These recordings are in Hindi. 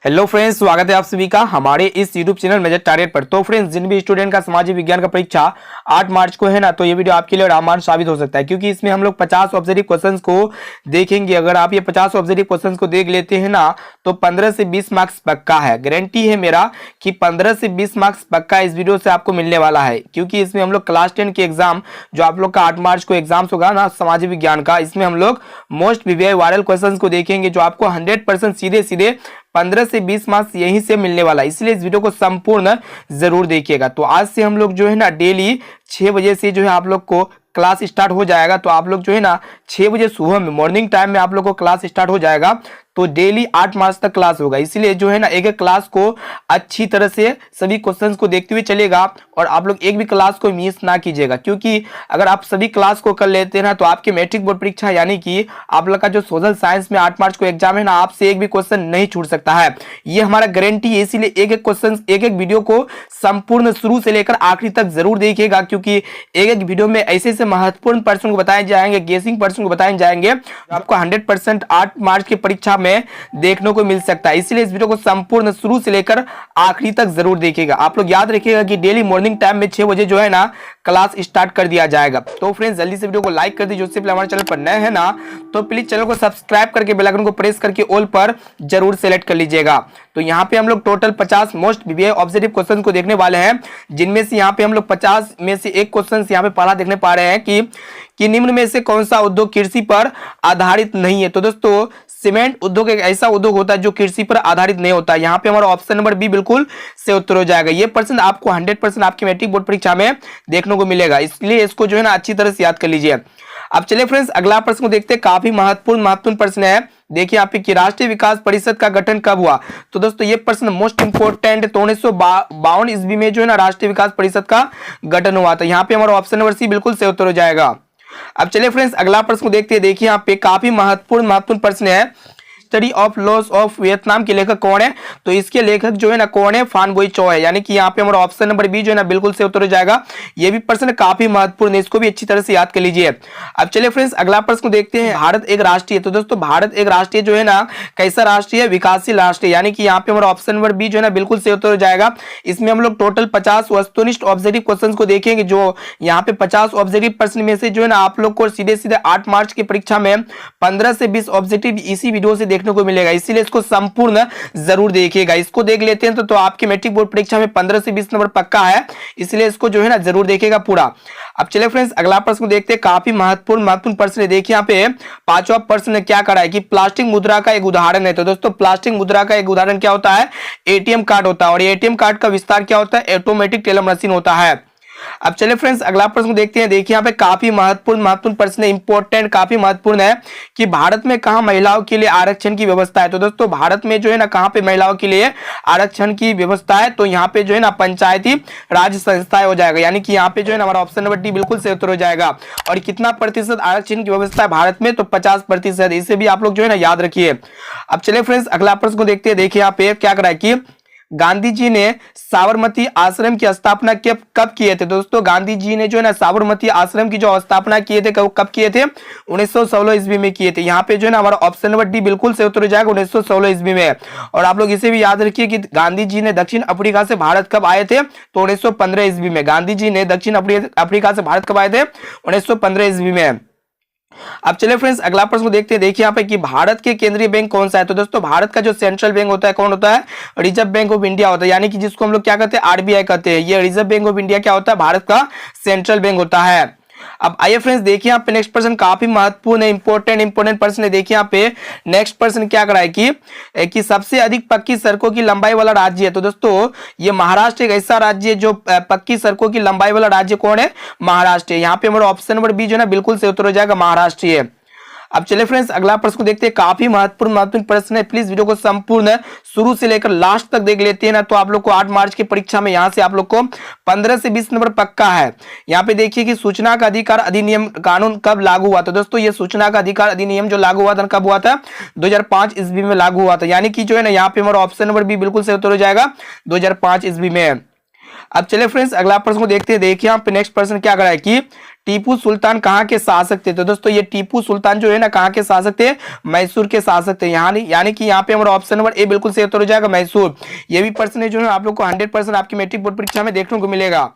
हेलो फ्रेंड्स, स्वागत है आप सभी का हमारे इस यूट्यूब चैनल मेजर टारगेट पर। तो फ्रेंड्स, जिन भी स्टूडेंट का सामाजिक विज्ञान का परीक्षा 8 मार्च को है ना, तो ये वीडियो आपके लिए रामबाण साबित हो सकता है, क्योंकि इसमें हम लोग 50 ऑब्जेक्टिव क्वेश्चंस को देखेंगे। अगर आप ये 50 ऑब्जेक्टिव क्वेश्चंस को देख लेते हैं ना, तो 15 से 20 मार्क्स पक्का है। गारंटी है मेरा कि 15 से 20 मार्क्स पक्का इस वीडियो से आपको मिलने वाला है, क्योंकि इसमें हम लोग क्लास 10 के एग्जाम जो आप लोग का 8 मार्च को एग्जाम्स होगा ना सामाजिक विज्ञान का, इसमें हम लोग मोस्ट वीवीआई वायरल क्वेश्चन को देखेंगे, जो आपको 100% सीधे सीधे 15 से 20 मार्क्स यहीं से मिलने वाला है। इसलिए इस वीडियो को संपूर्ण जरूर देखिएगा। तो आज से हम लोग जो है ना डेली 6 बजे से जो है आप लोग को क्लास स्टार्ट हो जाएगा। तो आप लोग जो है ना 6 बजे सुबह में मॉर्निंग टाइम में आप लोग को क्लास स्टार्ट हो जाएगा। तो डेली 8 मार्च तक क्लास होगा। इसलिए जो है ना एक एक क्लास को अच्छी तरह से सभी क्वेश्चंस को देखते हुए चलेगा, और आप लोग एक भी क्लास को मिस ना कीजिएगा, क्योंकि अगर आप सभी क्लास को कर लेते हैं ना, तो आपके मैट्रिक बोर्ड परीक्षा यानी कि आप लोग का जो सोशल साइंस में 8 मार्च को एग्जाम है ना, आपसे एक भी क्वेश्चन नहीं छूट सकता है। ये हमारा गारंटी है। इसीलिए एक एक क्वेश्चन एक एक वीडियो को संपूर्ण शुरू से लेकर आखिरी तक जरूर देखिएगा, क्योंकि एक एक वीडियो में ऐसे ऐसे महत्वपूर्ण प्रश्न को बताए जाएंगे, गेसिंग प्रश्न को बताए जाएंगे, आपको 100% 8 मार्च की परीक्षा में देखने को मिल सकता है। इसलिए इस वीडियो को संपूर्ण शुरू से लेकर आखिरी तक जरूर देखिएगा। आप लोग याद रखिएगा कि डेली मॉर्निंग टाइम में 6 बजे जो है ना क्लास स्टार्ट कर दिया जाएगा। तो फ्रेंड्स, जल्दी से वीडियो को लाइक कर दीजिए। उससे पहले हमारे चैनल पर नए हैं ना, तो प्लीज चैनल को सब्सक्राइब करके बेल आइकन को प्रेस करके ऑल पर जरूर सेलेक्ट कर लीजिएगा। तो यहाँ पे हम लोग total 50 most VVI objective question को देखने वाले हैं, जिनमें से यहाँ पे हम लोग 50 में से एक क्वेश्चन यहाँ पे पहला देखने पा रहे हैं कि निम्न में से कौन सा उद्योग कृषि पर आधारित नहीं है। तो दोस्तों, सीमेंट उद्योग एक ऐसा उद्योग होता है जो कृषि पर आधारित नहीं होता। यहाँ पे हमारा ऑप्शन नंबर बी बिल्कुल से उत्तर हो जाएगा। ये प्रश्न आपको 100% आपके मैट्रिक बोर्ड परीक्षा में देखने को मिलेगा, इसलिए इसको जो है ना अच्छी तरह से याद कर लीजिए। अब चलिए फ्रेंड्स, अगला प्रश्न को देखते हैं। काफी महत्वपूर्ण प्रश्न है। देखिए यहाँ पे कि राष्ट्रीय विकास परिषद का गठन कब हुआ। तो दोस्तों, ये प्रश्न मोस्ट इंपोर्टेंट। तो 1952 ईस्वी में जो है ना राष्ट्रीय विकास परिषद का गठन हुआ था। यहाँ पे हमारा ऑप्शन नंबर सी बिल्कुल से उत्तर हो जाएगा। अब चलिए फ्रेंड्स, अगला प्रश्न को देखते हैं। देखिए यहाँ पे काफी महत्वपूर्ण प्रश्न है। History of loss of Vietnam के लेखक कौन है। तो इसके लेखक जो है ना कौन है, फान बोई चो है। यानी कि यहाँ पे हमारा ऑप्शन नंबर बी जो है ना बिल्कुल से उत्तर हो जाएगा। ये भी प्रश्न काफी महत्वपूर्ण है, इसको भी अच्छी तरह से याद कर लीजिए। अब चलिए फ्रेंड्स, अगला प्रश्न को देखते हैं। भारत एक राष्ट्रीय। तो दोस्तों, भारत एक राष्ट्रीय जो है ना कैसा राष्ट्रीय है, विकासशील राष्ट्रीय। यानी कि यहाँ पे हमारा ऑप्शन नंबर बी जो है ना बिल्कुल से उत्तर हो जाएगा। इसमें हम लोग टोटल 50 वस्तुनिष्ठ ऑब्जेक्टिव क्वेश्चन को देखेंगे, जो यहाँ पे 50 ऑब्जेक्टिव प्रश्न में से जो है ना आप लोग को सीधे सीधे 8 मार्च की परीक्षा में 15 से 20 ऑब्जेक्टिव इसी वीडियो से देखने को मिलेगा। इसीलिए इसको संपूर्ण जरूर देखिएगा। इसको देख लेते हैं तो आपके मैट्रिक बोर्ड परीक्षा में 15 से 20 नंबर पक्का है, इसलिए इसको जो है ना जरूर देखिएगा पूरा। अब चलिए फ्रेंड्स, अगला प्रश्न देखते हैं। काफी महत्वपूर्ण प्रश्न है। देखिए यहाँ पे पांचवा प्रश्न क्या करा है कि प्लास्टिक मुद्रा का एक उदाहरण है। तो दोस्तों, प्लास्टिक मुद्रा का एक उदाहरण क्या होता है, एटीएम कार्ड होता है, और एटीएम कार्ड का विस्तार क्या होता है, ऑटोमेटिक टेलर मशीन होता है। अब चलिए फ्रेंड्स, अगला प्रश्न देखते हैं। देखिए यहाँ पे काफी महत्वपूर्ण प्रश्न है, इंपॉर्टेंट, काफी महत्वपूर्ण है कि भारत में कहां महिलाओं के लिए आरक्षण की व्यवस्था है। तो दोस्तों, भारत में जो है ना कहां पे महिलाओं के लिए आरक्षण की व्यवस्था है, तो यहाँ पे जो है ना पंचायती राज संस्थाएं हो जाएगा। यानी कि यहाँ पे जो है ना हमारा ऑप्शन नंबर डी बिल्कुल से उत्तर हो जाएगा। और कितना प्रतिशत आरक्षण की व्यवस्था है भारत में, तो 50%। इसे भी आप लोग जो है ना याद रखिए। अब चलिए फ्रेंड्स, अगला प्रश्न को देखते हैं। देखिए यहाँ पे क्या करा है कि गांधी जी ने साबरमती आश्रम की स्थापना कब किए थे। दोस्तों, गांधी जी ने जो है ना साबरमती आश्रम की जो स्थापना किए थे कब किए थे, 1916 ईस्वी में किए थे। यहाँ पे जो है ना हमारा ऑप्शन नंबर डी बिल्कुल से उत्तर हो जाएगा, 1916 ईस्वी में। और आप लोग इसे भी याद रखिए कि गांधी जी ने दक्षिण अफ्रीका से भारत कब आए थे, तो 1915 ईस्वी में। गांधी जी ने दक्षिण अफ्रीका से भारत कब आए थे, 1915 ईस्वी में। अब चलिए फ्रेंड्स, अगला प्रश्न देखते हैं। देखिए यहाँ पे कि भारत के केंद्रीय बैंक कौन सा है। तो दोस्तों, भारत का जो सेंट्रल बैंक होता है कौन होता है, रिजर्व बैंक ऑफ इंडिया होता है। यानी कि जिसको हम लोग क्या कहते हैं, आरबीआई कहते हैं। ये रिजर्व बैंक ऑफ इंडिया क्या होता है, भारत का सेंट्रल बैंक होता है। अब आइए फ्रेंड्स, देखिए यहाँ पे नेक्स्ट प्रश्न काफी महत्वपूर्ण है, इंपॉर्टेंट प्रश्न है। देखिए यहाँ पे नेक्स्ट प्रश्न क्या करा है कि सबसे अधिक पक्की सड़कों की लंबाई वाला राज्य है। तो दोस्तों, ये महाराष्ट्र एक ऐसा राज्य है जो पक्की सड़कों की लंबाई वाला राज्य कौन है, महाराष्ट्र। यहाँ पे हमारा ऑप्शन नंबर बी जो है ना बिल्कुल से उत्तर हो जाएगा, महाराष्ट्र। अब चलिए फ्रेंड्स, अगला प्रश्न को देखते हैं। काफी महत्वपूर्ण प्रश्न है। प्लीज वीडियो को संपूर्ण शुरू से लेकर लास्ट तक देख लेते हैं ना, तो आप लोग को 8 मार्च की परीक्षा में यहाँ से आप लोग को 15 से 20 नंबर पक्का है। यहाँ पे देखिए कि सूचना का अधिकार अधिनियम कानून कब लागू हुआ। तो दोस्तों, ये सूचना का अधिकार अधिनियम जो लागू हुआ था कब हुआ था, 2005 ईस्वी में लागू हुआ था। यानी कि जो है ना यहाँ पे हमारा ऑप्शन नंबर बी बिल्कुल से उत्तर हो जाएगा, 2005 ईस्वी में। अब चलिए फ्रेंड्स, अगला प्रश्न को देखते हैं। देखिए यहाँ पे नेक्स्ट प्रश्न क्या करा है कि टीपू सुल्तान कहाँ के शासक थे? तो दोस्तों ये टीपू सुल्तान जो है ना कहाँ के शासक थे? मैसूर के शासक थे। यानी कि यहाँ पे हमारा ऑप्शन नंबर ए बिल्कुल सही उत्तर हो जाएगा, मैसूर। ये भी प्रश्न है जो है आप लोग को 100% आपकी मैट्रिक बोर्ड परीक्षा में देखने को मिलेगा।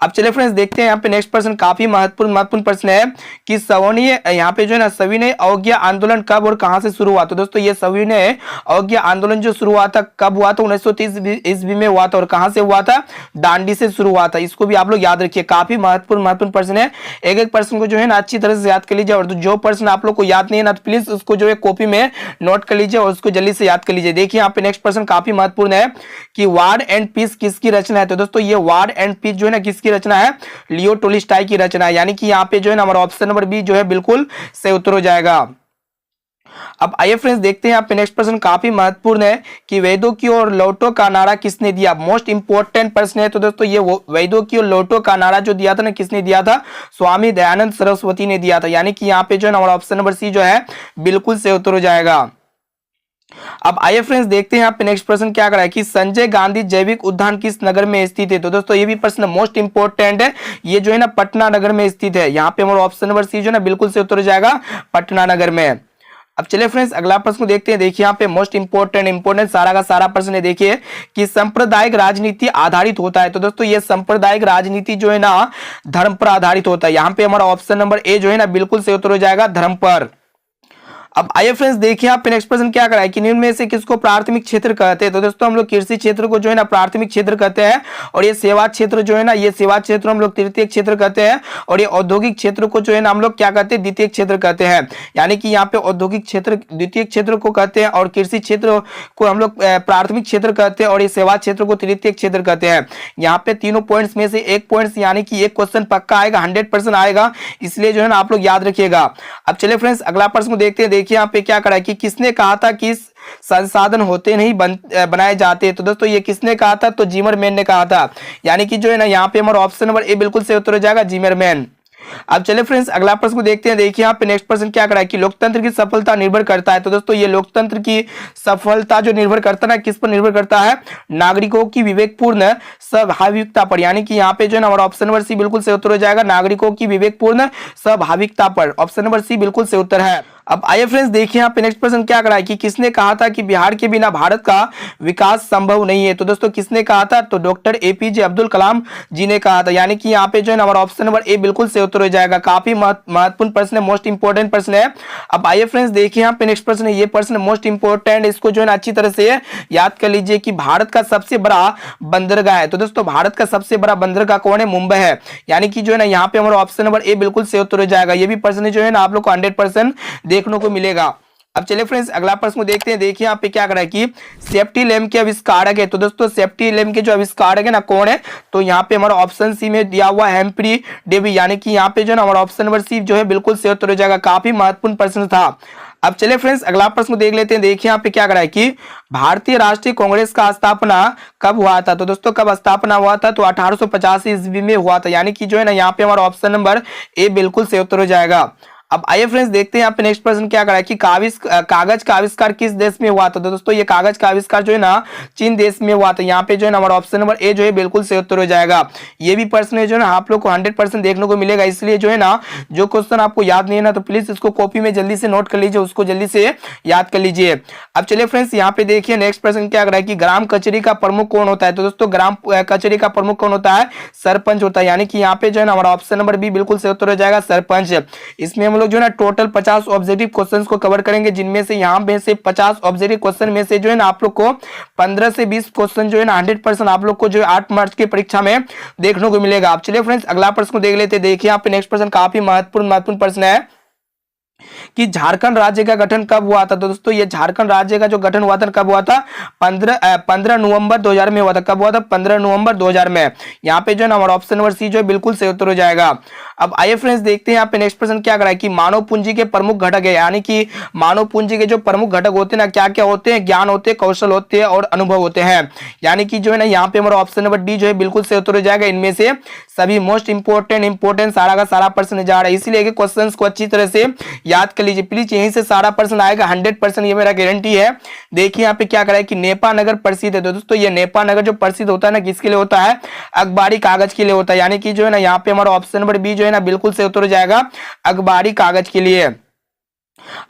अब चलिए फ्रेंड्स देखते हैं यहाँ पे नेक्स्ट प्रश्न, काफी महत्वपूर्ण प्रश्न है कि सविनय यहाँ पे जो है ना सविनय अवज्ञा आंदोलन कब और कहां से शुरू हुआ? तो दोस्तों ये सविनय अवज्ञा आंदोलन जो शुरू हुआ था कब हुआ था? 1930 ईस्वी में हुआ था। और कहां से हुआ था? दांडी से शुरू हुआ था। इसको भी आप लोग याद रखिए, काफी महत्वपूर्ण प्रश्न है। एक एक प्रश्न को जो है ना अच्छी तरह से याद कर लीजिए, और जो प्रश्न आप लोग को याद नहीं है ना तो प्लीज उसको जो है कॉपी में नोट कर लीजिए और उसको जल्दी से याद कर लीजिए। देखिए यहाँ पे नेक्स्ट प्रश्न काफी महत्वपूर्ण है कि वार एंड पीस किसकी रचना है? तो दोस्तों ये वार एंड पीस जो है ना किसकी रचना है? लियो टोल्स्टॉय की रचना है। यानी कि यहाँ पे जो है ना हमारा ऑप्शन नंबर बी जो है बिल्कुल सही उत्तर हो जाएगा। अब आइए फ्रेंड्स देखते हैं यहाँ पे नेक्स्ट प्रश्न, काफी महत्वपूर्ण है कि वेदों की ओर लौटो का नारा किसने दिया? मोस्ट इंपोर्टेंट प्रश्न है। तो दोस्तों ये वेदों की ओर लौटो का नारा जो दिया था ना, किसने दिया था? स्वामी दयानंद सरस्वती ने दिया था। यानी कि यहाँ पे जो है ना हमारा ऑप्शन नंबर सी जो है बिल्कुल सही उत्तर हो जाएगा। अब आइए फ्रेंड्स देखते हैं यहाँ पे नेक्स्ट प्रश्न क्या करा है कि संजय गांधी जैविक उद्यान किस नगर में स्थित है? तो दोस्तों ये भी प्रश्न मोस्ट इंपोर्टेंट है। ये जो है ना पटना नगर में स्थित है। यहाँ पे हमारा ऑप्शन नंबर सी जो है ना बिल्कुल से उत्तर हो जाएगा, पटना नगर में। अब चलिए फ्रेंड्स अगला प्रश्न को देखते हैं। देखिए यहाँ पे मोस्ट इंपोर्टेंट सारा का सारा प्रश्न है। देखिए कि सांप्रदायिक राजनीति आधारित होता है। तो दोस्तों ये सांप्रदायिक राजनीति जो है ना धर्म पर आधारित होता है। यहाँ पे हमारा ऑप्शन नंबर ए जो है ना बिल्कुल से उत्तर हो जाएगा, धर्म पर। अब आइए फ्रेंड्स देखिए आप नेक्स्ट प्रश्न क्या करा है कि निम्न में से किसको प्राथमिक क्षेत्र कहते हैं? तो दोस्तों हम लोग कृषि क्षेत्र को जो है ना प्राथमिक क्षेत्र कहते हैं, और ये सेवा क्षेत्र जो है ना, ये सेवा क्षेत्र हम लोग तृतीय क्षेत्र कहते हैं, और ये औद्योगिक क्षेत्र को जो है ना हम लोग क्या कहते हैं? द्वितीय क्षेत्र कहते हैं। यानी कि यहाँ पे औद्योगिक क्षेत्र द्वितीय क्षेत्र को कहते हैं, और कृषि क्षेत्र को हम लोग प्राथमिक क्षेत्र कहते हैं, और ये सेवा क्षेत्र को तृतीय क्षेत्र कहते हैं। यहाँ पे तीनों पॉइंट्स में से एक पॉइंट्स यानी कि एक क्वेश्चन पक्का आएगा, 100% आएगा, इसलिए जो है ना आप लोग याद रखिएगा। अब चलिए फ्रेंड्स अगला प्रश्न को देखते हैं। देखिए यहाँ पे क्या करा है कि किसने कहा था कि संसाधन होते नहीं बनाए जाते? तो दोस्तों ये किसने कहा था? तो जिमरमैन ने कहा था। यानी कि जो है ना यहाँ पे हमारा ऑप्शन नंबर ए बिल्कुल सही उत्तर हो जाएगा, जिमरमैन। अब चलिए फ्रेंड्स अगला प्रश्न को देखते हैं। देखिए यहाँ पे नेक्स्ट प्रश्न क्या करा है कि लोकतंत्र की सफलता निर्भर करता है। तो दोस्तों ये लोकतंत्र की सफलता जो निर्भर करता है ना, किस पर निर्भर करता है? नागरिकों की विवेकपूर्ण स्वाभाविकता पर। यानी कि यहाँ पे जो है ना हमारा ऑप्शन नंबर सी बिल्कुल सही उत्तर हो जाएगा, नागरिकों की विवेकपूर्ण स्वाभाविकता पर। ऑप्शन नंबर सी बिल्कुल सही उत्तर है। अब आइए फ्रेंड्स देखिए यहाँ पे नेक्स्ट प्रश्न क्या करा है कि किसने कहा था कि बिहार के बिना भारत का विकास संभव नहीं है? तो दोस्तों किसने कहा था? तो डॉक्टर एपीजे अब्दुल कलाम जी ने कहा था। यानी कि यहाँ पे जो है ना हमारा ऑप्शन नंबर ए बिल्कुल सही उत्तर हो जाएगा। काफी महत्वपूर्ण प्रश्न है, मोस्ट इंपोर्टेंट प्रश्न है। अब आइए फ्रेंड्स देखिए यहाँ पे नेक्स्ट प्रश्न है, ये प्रश्न मोस्ट इंपोर्टेंट, इसको जो है ना अच्छी तरह से याद कर लीजिए कि भारत का सबसे बड़ा बंदरगाह है। तो दोस्तों भारत का सबसे बड़ा बंदरगाह कौन है? मुंबई है। यानी कि जो है ना यहाँ पे हमारा ऑप्शन नंबर ए बिल्कुल सही उत्तर हो जाएगा। ये भी प्रश्न जो है ना आप लोग को 100% देखने को मिलेगा। अब चलिए फ्रेंड्स अगला प्रश्न को देखते हैं। देखिए यहाँ पे क्या करा है कि सेफ्टी लैम्प के आविष्कारक है। तो दोस्तों सेफ्टी लैम्प के जो आविष्कारक है ना कौन है? तो यहाँ पे हमारा ऑप्शन सी में दिया हुआ हेम्फ्री डेवी। यानी कि यहाँ पे जो है ना हमारा ऑप्शन नंबर सी जो है बिल्कुल सही उत्तर हो जाएगा। काफी महत्वपूर्ण प्रश्न था। अब चलिए फ्रेंड्स अगला प्रश्न को देख लेते हैं। देखिए यहाँ पे क्या करा है कि भारतीय राष्ट्रीय कांग्रेस का स्थापना कब हुआ था? तो दोस्तों कब स्थापना हुआ था? तो 1885 ईस्वी में हुआ था। यानी कि जो है ना यहाँ पे हमारा ऑप्शन नंबर ए बिल्कुल सही उत्तर हो जाएगा। अब आइए फ्रेंड्स देखते हैं यहाँ पे नेक्स्ट प्रश्न क्या करा है कि कागज का आविष्कार किस देश में हुआ था? तो दोस्तों ये कागज का आविष्कार जो है ना चीन देश में हुआ था। यहाँ पे जो है ना हमारा ऑप्शन नंबर ए जो है बिल्कुल सही उत्तर हो जाएगा। ये भी प्रश्न है जो है ना आप लोग को 100% देखने को मिलेगा, इसलिए जो है ना जो क्वेश्चन आपको याद नहीं है ना तो प्लीज इसको कॉपी में जल्दी से नोट कर लीजिए, उसको जल्दी से याद कर लीजिए। अब चलिए फ्रेंड्स यहाँ पे देखिए नेक्स्ट प्रश्न क्या करा है कि ग्राम कचहरी का प्रमुख कौन होता है? तो दोस्तों ग्राम कचहरी का प्रमुख कौन होता है? सरपंच होता है। यानी कि यहाँ पे जो है ना हमारा ऑप्शन नंबर बी बिल्कुल सही उत्तर हो जाएगा, सरपंच। इसमें हम लोग जो है ना टोटल 50 ऑब्जेक्टिव क्वेश्चंस को कवर करेंगे, जिनमें से यहाँ पे से 50 ऑब्जेक्टिव क्वेश्चन में से जो है ना आप लोग को 15 से 20 क्वेश्चन जो है ना 100% आप लोग को जो 8 मार्च की परीक्षा में देखने को मिलेगा। अब चलिए फ्रेंड्स अगला प्रश्न को देख लेते हैं। देखिए यहाँ पे नेक्स्ट प्रश्न काफी महत्वपूर्ण प्रश्न है कि झारखंड राज्य का गठन कब हुआ था? तो दोस्तों ये झारखंड राज्य का जो गठन हुआ था कब हुआ था? 15 नवंबर 2000 में हुआ था। कब हुआ था? 15 नवंबर 2000 में। यहाँ पे जो है ना हमारा ऑप्शन नंबर सी जो है बिल्कुल सही उत्तर हो जाएगा। अब आइए फ्रेंड्स देखते हैं यहाँ पे नेक्स्ट प्रश्न क्या करा है कि मानव पूंजी के प्रमुख घटक है। यानी कि मानव पूंजी के जो प्रमुख घटक होते हैं ना क्या क्या होते हैं? ज्ञान होते हैं, कौशल होते हैं और अनुभव होते हैं। यानी कि जो है ना यहाँ पे हमारा ऑप्शन नंबर डी जो है बिल्कुल सही उत्तर हो जाएगा। इनमें से सभी मोस्ट इंपोर्टेंट सारा का सारा प्रश्न जा रहा है, इसीलिए क्वेश्चन को अच्छी तरह से याद कर लीजिए प्लीज। यहीं से सारा प्रश्न आएगा 100%, ये मेरा गारंटी है। देखिए यहाँ पे क्या करा है कि नेपा नगर प्रसिद्ध है। तो दोस्तों ये नेपा नगर जो प्रसिद्ध होता है ना किसके लिए होता है? अखबारी कागज के लिए होता है। यानी कि जो है ना यहाँ पे हमारा ऑप्शन नंबर बी जो है ना बिल्कुल से उत्तर हो जाएगा अखबारी कागज के लिए।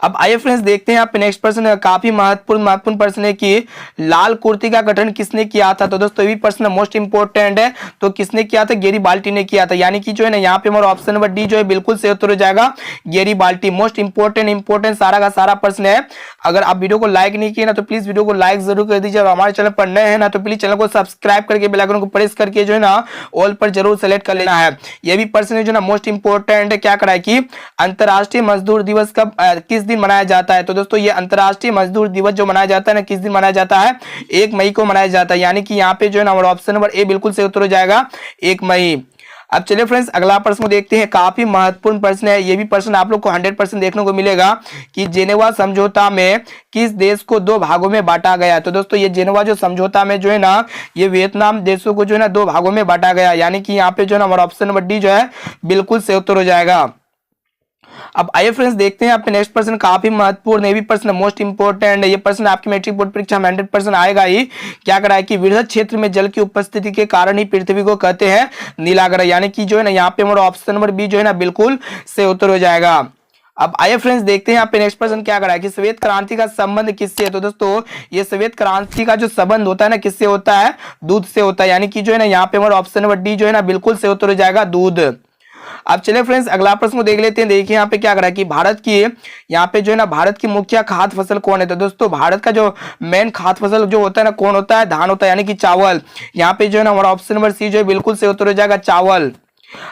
अब आइए फ्रेंड्स देखते हैं यहाँ पे नेक्स्ट प्रश्न, काफी महत्वपूर्ण प्रश्न है कि लाल कुर्ती का गठन किसने किया था। तो दोस्तों ये भी प्रश्न मोस्ट इंपोर्टेंट है। तो किसने किया था, गेरिबाल्टी ने किया था। यानी कि जो है ना यहाँ पे हमारा ऑप्शन नंबर डी जो है बिल्कुल से उत्तर हो जाएगा गेरिबाल्टी। मोस्ट इंपोर्टेंट सारा का सारा प्रश्न है। अगर आप वीडियो को लाइक नहीं किए ना तो प्लीज वीडियो को लाइक जरूर कर दीजिए। और हमारे चैनल पर नए हैं ना तो प्लीज चैनल को सब्सक्राइब करके बेल आइकन को प्रेस करके जो है ना ऑल पर जरूर सेलेक्ट कर लेना है। यह भी प्रश्न है जो ना मोस्ट इंपोर्टेंट है। क्या करा है कि अंतरराष्ट्रीय मजदूर दिवस कब किस दिन मनाया जाता है। तो दोस्तों ये अंतरराष्ट्रीय मजदूर दिवस जो मनाया जाता है ना किस दिन मनाया जाता है, 1 मई को मनाया जाता है। यानी कि यहाँ पे जो है ना हमारा ऑप्शन नंबर ए बिल्कुल से उत्तर हो जाएगा 1 मई। अब चलिए फ्रेंड्स अगला प्रश्न को देखते हैं, काफी महत्वपूर्ण प्रश्न है। ये भी प्रश्न आप लोग को 100% देखने को मिलेगा कि जेनेवा समझौता में किस देश को 2 भागों में बांटा गया। तो दोस्तों ये जेनेवा जो समझौता में जो है ना ये वियतनाम देशों को जो है ना 2 भागों में बांटा गया। यानी कि यहाँ पे जो है ना हमारा ऑप्शन नंबर डी जो है बिल्कुल से उत्तर हो जाएगा। अब आइए फ्रेंड्स देखते हैं आपके नेक्स्ट प्रश्न, काफी महत्वपूर्ण है भी प्रश्न, मोस्ट इंपोर्टेंट है। ये प्रश्न आपकी मैट्रिक बोर्ड परीक्षा में 100% आएगा ही। क्या करा है कि वृहद क्षेत्र में जल की उपस्थिति के कारण ही पृथ्वी को कहते हैं नीलाग्रह। यानी कि जो है ना यहाँ पे हमारा ऑप्शन नंबर बी जो है ना बिल्कुल से उत्तर हो जाएगा। अब आइए फ्रेंड्स देखते हैं यहाँ पे नेक्स्ट प्रश्न क्या करा है कि श्वेत क्रांति का संबंध किससे है। तो दोस्तों ये श्वेत क्रांति का जो संबंध होता है ना किससे होता है, दूध से होता है। यानी कि जो है ना यहाँ पे हमारा ऑप्शन नंबर डी जो है ना बिल्कुल से उत्तर हो जाएगा दूध। अब चलिए फ्रेंड्स अगला प्रश्न को देख लेते हैं। देखिए यहाँ पे क्या करा है कि भारत की यहाँ पे जो है ना भारत की मुख्य खाद्य फसल कौन है। तो दोस्तों भारत का जो मेन खाद्य फसल जो होता है ना कौन होता है, धान होता है। यानी कि चावल। यहाँ पे जो है ना हमारा ऑप्शन नंबर सी जो है बिल्कुल से उत्तर हो जाएगा चावल।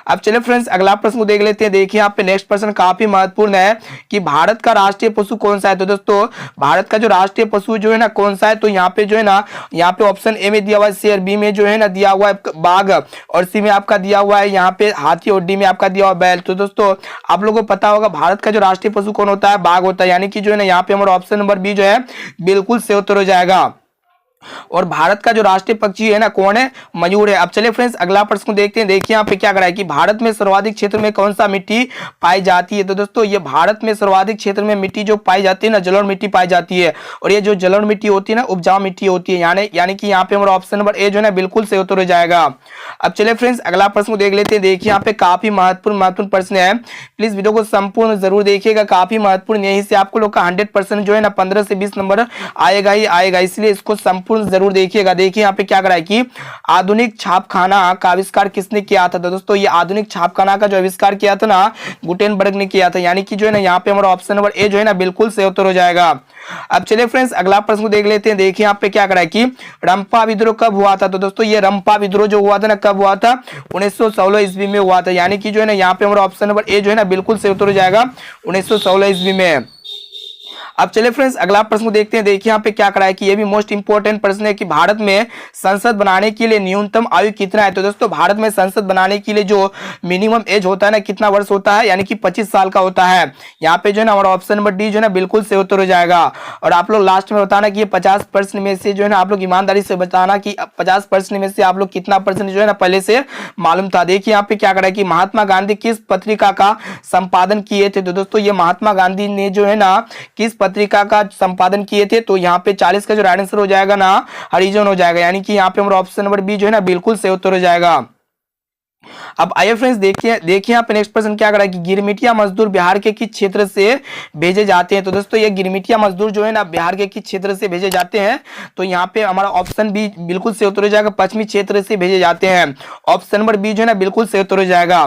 अब चलिए फ्रेंड्स अगला प्रश्न को देख लेते हैं। देखिए यहाँ पे नेक्स्ट प्रश्न काफी महत्वपूर्ण है कि भारत का राष्ट्रीय पशु कौन सा है। तो दोस्तों भारत का जो राष्ट्रीय पशु जो है ना कौन सा है, तो यहाँ पे जो है ना यहाँ पे ऑप्शन ए में दिया हुआ है शेर, बी में जो है ना दिया हुआ है बाघ, और सी में आपका दिया हुआ है यहाँ पे हाथी, और डी में आपका दिया हुआ बैल। तो दोस्तों आप लोगों को पता होगा भारत का जो राष्ट्रीय पशु कौन होता है, बाघ होता है। यानी कि जो है ना यहाँ पे हमारा ऑप्शन नंबर बी जो है बिल्कुल से उत्तर हो जाएगा। और भारत का जो राष्ट्रीय पक्षी है ना कौन है, मयूर है। अब चलिए फ्रेंड्स अगला प्रश्न को देखते हैं। देखिए यहाँ पे क्या करा है कि भारत में सर्वाधिक क्षेत्र में कौन सा मिट्टी पाई जाती है। तो दोस्तों ये भारत में सर्वाधिक क्षेत्र में मिट्टी जो पाई जाती है ना जलोढ़ मिट्टी पाई जाती है। और ये जो जलोढ़ मिट्टी होती है ना उपजाऊ मिट्टी होती है। यानी कि यहाँ पे हमारा ऑप्शन नंबर ए जो है ना बिल्कुल से उत्तर हो जाएगा। अब चलिए फ्रेंड्स अगला प्रश्न को देख लेते हैं। देखिए यहाँ पे काफी महत्वपूर्ण प्रश्न है, प्लीज वीडियो को संपूर्ण जरूर देखिएगा, काफी महत्वपूर्ण। यहीं से आपको लोग का 100% जो है ना 15 से 20 नंबर आएगा ही आएगा, इसलिए इसको जरूर देखिएगा। देखिए यहाँ पे क्या करा है कि आधुनिक छापखाना का आविष्कार किसने किया था। तो दोस्तों ये आधुनिक छापखाना का जो आविष्कार किया था ना गुटेनबर्ग ने किया था। यानी कि जो है ना यहाँ पे हमारा ऑप्शन नंबर ए जो है ना बिल्कुल से उत्तर हो जाएगा। अब चलिए फ्रेंड्स अगला प्रश्न को देख लेते हैं। देखिए यहाँ पे क्या करा है कि रंपा विद्रोह कब हुआ था। तो दोस्तों ये रंपा विद्रोह जो हुआ था ना कब हुआ था, 1916 ईस्वी में हुआ था। यानी कि जो है ना यहाँ पे हमारा ऑप्शन नंबर ए जो है ना बिल्कुल से उत्तर हो जाएगा 1916 ईस्वी में। अब चलिए फ्रेंड्स अगला प्रश्न को देखते हैं। देखिए यहाँ पे क्या करा है कि ये भी मोस्ट इंपोर्टेंट प्रश्न है कि भारत में संसद बनाने के लिए न्यूनतम आयु कितना है। तो दोस्तों भारत में संसद बनाने के लिए जो मिनिमम एज होता है ना कितना वर्ष होता है, यानी कि 25 साल का होता है। यहाँ पे जो है ना हमारा ऑप्शन नंबर डी जो है ना बिल्कुल से उत्तर हो जाएगा। और आप लोग लास्ट में बताना कि ये 50% में से जो है ना आप लोग ईमानदारी से बताना कि 50% में से आप लोग कितना परसेंट जो है ना पहले से मालूम था। देखिए यहाँ पे क्या करा है कि महात्मा गांधी किस पत्रिका का संपादन किए थे। तो दोस्तों ये महात्मा गांधी ने जो है ना किस पत्रिका का संपादन किए थे, तो यहाँ पे 40 का जो राइट आंसर हो जाएगा ना हरिजन हो जाएगा। यानी कि यहाँ पे हमारा ऑप्शन नंबर बी जो है ना बिल्कुल से उत्तर हो जाएगा। अब आइए फ्रेंड्स देखिए यहाँ पे नेक्स्ट प्रश्न क्या करा है कि गिरमिटिया मजदूर बिहार के किस क्षेत्र से भेजे जाते हैं। तो दोस्तों ये गिरमिटिया मजदूर जो है ना बिहार के किस क्षेत्र से भेजे जाते हैं, तो यहाँ पे हमारा ऑप्शन बी बिल्कुल से उत्तर हो जाएगा, पश्चिमी क्षेत्र से भेजे जाते हैं। ऑप्शन नंबर बी जो है ना बिल्कुल से उत्तर हो जाएगा।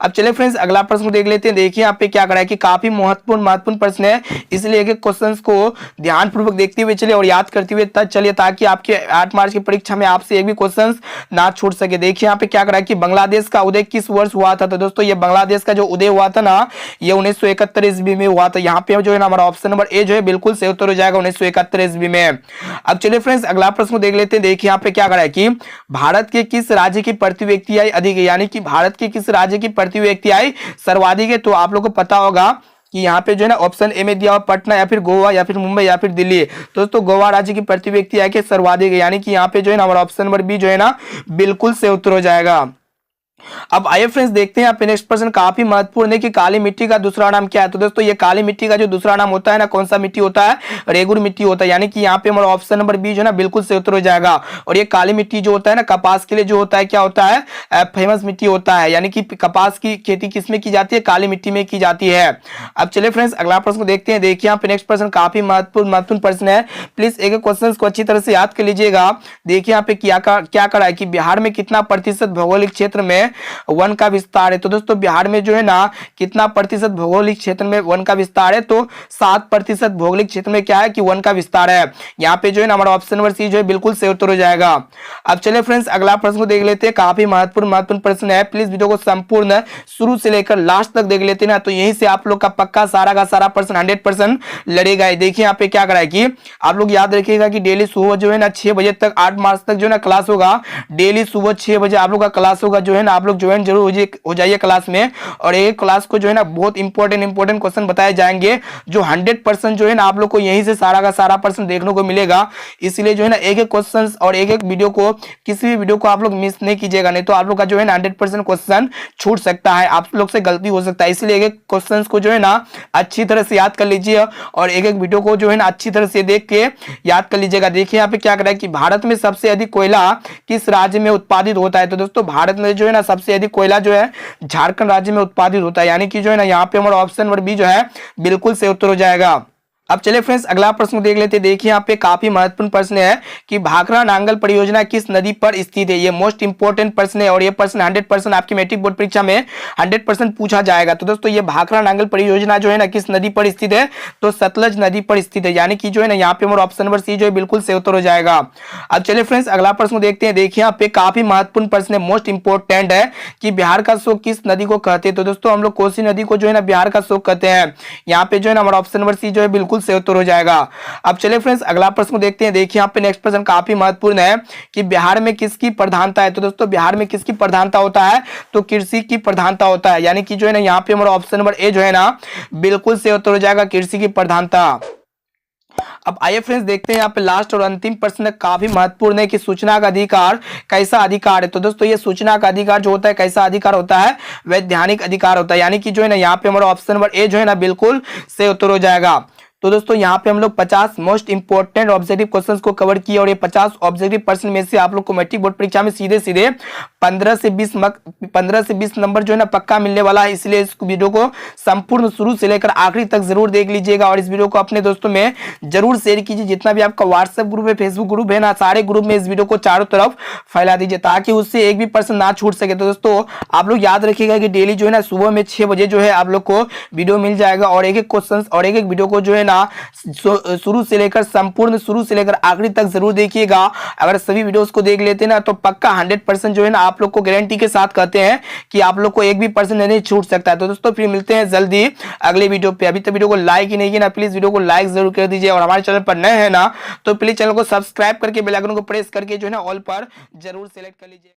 अब चलिए फ्रेंड्स अगला प्रश्न देख लेते हैं। देखिए यहाँ पे क्या करा है कि काफी महत्वपूर्ण प्रश्न है, इसलिए एक क्वेश्चन को ध्यानपूर्वक देखते हुए चलिए और याद करते हुए चलिए, ताकि आपके 8 मार्च की परीक्षा में आपसे एक भी क्वेश्चन ना छूट सके। देखिए यहाँ पे क्या करा है कि बांग्लादेश का उदय किस वर्ष हुआ था। तो दोस्तों ये बांग्लादेश का जो उदय हुआ था ना ये 1971 ईस्वी में हुआ था। यहाँ पे जो है ना हमारा ऑप्शन नंबर ए जो है बिल्कुल से उत्तर हो जाएगा 1971 ईस्वी में। अब चलिए फ्रेंड्स अगला प्रश्न देख लेते हैं। देखिए यहाँ पे क्या करा है कि भारत के किस राज्य की प्रति व्यक्ति आय अधिक है, यानी कि भारत के किस राज्य की प्रति व्यक्ति आय सर्वाधिक है। तो आप लोग को पता होगा कि यहाँ पे जो है ना ऑप्शन ए में दिया हुआ पटना या फिर गोवा या फिर मुंबई या फिर दिल्ली। दोस्तों गोवा राज्य की प्रति व्यक्ति आय के सर्वाधिक है, यानी कि यहाँ पे जो है ना हमारा ऑप्शन नंबर बी जो है ना बिल्कुल से उत्तर हो जाएगा। अब आइए फ्रेंड्स देखते हैं यहाँ पे नेक्स्ट प्रश्न काफी महत्वपूर्ण है कि काली मिट्टी का दूसरा नाम क्या है। तो दोस्तों ये काली मिट्टी का जो दूसरा नाम होता है ना, कौन सा मिट्टी होता है, रेगुर मिट्टी होता है। यानी कि यहाँ पे हमारा ऑप्शन नंबर बी जो है ना बिल्कुल से उत्तर हो जाएगा। और ये काली मिट्टी जो होता है ना, कपास के लिए जो होता है क्या होता है, फेमस मिट्टी होता है। यानी कि कपास की खेती किसमें की जाती है, काली मिट्टी में की जाती है। अब चलिए फ्रेंड्स अगला प्रश्न को देखते हैं। देखिए यहाँ पे नेक्स्ट प्रश्न काफी महत्वपूर्ण प्रश्न है। प्लीज एक एक क्वेश्चन को अच्छी तरह से याद कर लीजिएगा। देखिए यहाँ पे क्या करा है कि बिहार में कितना प्रतिशत भौगोलिक क्षेत्र में वन का विस्तार है। तो दोस्तों बिहार में जो है ना कितना प्रतिशत भौगोलिक क्षेत्र में वन का विस्तार है, तो 7% भौगोलिक क्षेत्र में क्या है कि वन का विस्तार है। यहाँ पे जो है ना हमारा ऑप्शन नंबर सी जो है बिल्कुल सही उत्तर हो जाएगा। अब चलिए फ्रेंड्स अगला प्रश्न को देख लेते हैं। काफी महत्वपूर्ण प्रश्न है। प्लीज वीडियो को संपूर्ण शुरू से लेकर लास्ट तक देख लेते हैं ना, तो यहीं से आप लोग का पक्का सारा का सारा प्रश्न 100% लड़ेगा। देखिए यहाँ पे क्या करा है कि आप लोग याद रखिएगा कि डेली सुबह जो है ना 6 बजे तक 8 मार्च तक जो है ना क्लास होगा। डेली सुबह 6 बजे आप लोग का क्लास होगा। जो है ना आप लोग ज्वाइन जरूर हो जाइए क्लास में। और एक क्लास को जो है ना बहुत इंपॉर्टेंट क्वेश्चन बताए जाएंगे, जो 100% जो है ना आप लोग को यहीं से सारा का सारा प्रश्न देखने को मिलेगा। इसलिए जो है ना एक एक क्वेश्चन और एक एक वीडियो को, किसी भी वीडियो को आप लोग मिस नहीं कीजिएगा, नहीं तो आप लोग का जो है ना 100% क्वेश्चन छूट सकता है, आप लोग से गलती हो सकता है। इसलिए एक एक क्वेश्चन को जो है ना अच्छी तरह से याद कर लीजिए और एक एक वीडियो को जो है ना अच्छी तरह से देख के याद कर लीजिएगा। देखिए यहाँ पे क्या कर रहा है कि भारत में सबसे अधिक कोयला किस राज्य में उत्पादित होता है। तो दोस्तों भारत में जो है ना सबसे अधिक कोयला जो है झारखंड राज्य में उत्पादित होता है। यानी कि जो है ना यहाँ पे हमारा ऑप्शन नंबर बी जो है बिल्कुल से उत्तर हो जाएगा। अब चलिए फ्रेंड्स अगला प्रश्न देख लेते हैं। देखिए यहाँ पे काफी महत्वपूर्ण प्रश्न है कि भाखड़ा नांगल परियोजना किस नदी पर स्थित है। ये मोस्ट इंपोर्टेंट प्रश्न है और ये प्रश्न 100% आपकी मैट्रिक बोर्ड परीक्षा में 100% पूछा जाएगा। तो दोस्तों ये भाखड़ा नांगल परियोजना जो है ना किस नदी पर स्थित है, तो सतलज नदी पर स्थित है। यानी कि जो है ना यहाँ पे हमारा ऑप्शन नंबर सी जो है बिल्कुल से उत्तर हो जाएगा। अब चलिए फ्रेंड्स अगला प्रश्न देखते हैं। देखिए यहाँ पे काफी महत्वपूर्ण प्रश्न है, मोस्ट इंपोर्टेंट है कि बिहार का शोक किस नदी को कहते हैं। तो दोस्तों हम लोग कोसी नदी को जो है ना बिहार का शोक कहते हैं। यहाँ पे जो है ना हमारा ऑप्शन नंबर सी जो है बिल्कुल से उत्तर हो जाएगा। अब चलिए फ्रेंड्स अगला प्रश्न को देखते हैं। देखिए यहाँ पे नेक्स्ट प्रश्न काफी महत्वपूर्ण है कि बिहार में किसकी प्रधानता है। तो दोस्तों बिहार में किसकी प्रधानता होता है, तो कृषि की प्रधानता होता है। यानी कि जो है ना यहाँ पे हमारा ऑप्शन नंबर ए जो है ना बिल्कुल से उत्तर हो जाएगा, कृषि की प्रधानता। अब आइए फ्रेंड्स देखते हैं यहाँ पे लास्ट और अंतिम प्रश्न काफी महत्वपूर्ण है कि सूचना का अधिकार कैसा अधिकार है। तो दोस्तों ये सूचना का अधिकार जो होता है कैसा अधिकार होता है, वैधानिक अधिकार होता है। यानी कि जो है ना यहाँ पे हमारा ऑप्शन नंबर ए जो है ना बिल्कुल से उत्तर हो जाएगा। तो दोस्तों यहाँ पे हम लोग 50 मोस्ट इंपोर्टेंट ऑब्जेक्टिव क्वेश्चंस को कवर किए और ये 50 ऑब्जेक्टिव प्रश्न में से आप लोग को मैट्रिक बोर्ड परीक्षा में सीधे सीधे 15 से 20 नंबर जो है ना पक्का मिलने वाला है। इसलिए इस वीडियो को संपूर्ण शुरू से लेकर आखिरी तक जरूर देख लीजिएगा और इस वीडियो को अपने दोस्तों में जरूर शेयर कीजिए। जितना भी आपका व्हाट्सएप ग्रुप है, फेसबुक ग्रुप है ना, सारे ग्रुप में इस वीडियो को चारों तरफ फैला दीजिए ताकि उससे एक भी प्रश्न ना छूट सके। तो दोस्तों आप लोग याद रखिएगा कि डेली जो है ना सुबह में 6 बजे जो है आप लोग को वीडियो मिल जाएगा और एक एक क्वेश्चन और एक एक वीडियो को जो है शुरू से लेकर संपूर्ण शुरू से लेकर आखिरी तक जरूर देखिएगा। अगर सभी वीडियोस को देख लेते हैं ना तो पक्का 100% जो है ना आप लोग को गारंटी के साथ कहते हैं कि आप लोग को एक भी परसेंट नहीं छूट सकता है। तो दोस्तों फिर मिलते हैं जल्दी अगले वीडियो पे। अभी तक वीडियो को लाइक ही नहीं किया ना, प्लीज वीडियो को लाइक जरूर कर दीजिए और हमारे चैनल पर नए हैं ना तो प्लीज चैनल को सब्सक्राइब करके बेल आइकन को प्रेस करके जो है ना ऑल पर जरूर सेलेक्ट कर लीजिए।